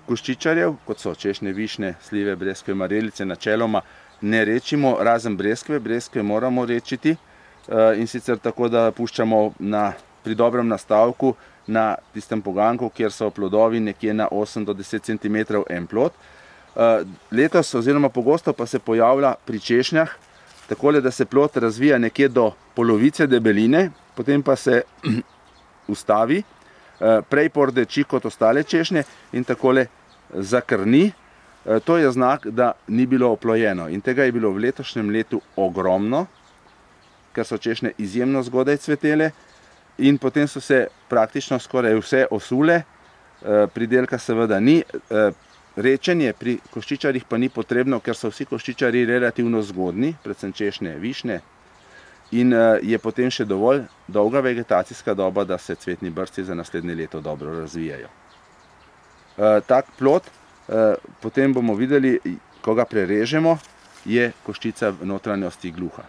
koščičarjev, kot so češnje, višnje, slive, breskve, marelice, načeloma ne rečimo, razen breskve. Breskve moramo rečiti in sicer tako, da puščamo pri dobrem nastavku na tistem poganku, kjer so plodovi nekje na 8 do 10 cm en plod. Letos oziroma pogosto pa se pojavlja pri češnjah takole, da se plod razvija nekje do polovice debeline, potem pa se ustavi, prej pordeči kot ostale češnje in takole zakrni. To je znak, da ni bilo oplojeno in tega je bilo v letošnjem letu ogromno, ker so češnje izjemno zgodaj cvetele in potem so se praktično skoraj vse osule, pridelka seveda ni. Rečenje pri koščičarjih pa ni potrebno, ker so vsi koščičarji relativno zgodni, predvsem češnje, višnje, in je potem še dovolj dolga vegetacijska doba, da se cvetni brsti za naslednje leto dobro razvijajo. Tak plod, potem bomo videli, ko ga prerežemo, je koščica v notranjosti gluha.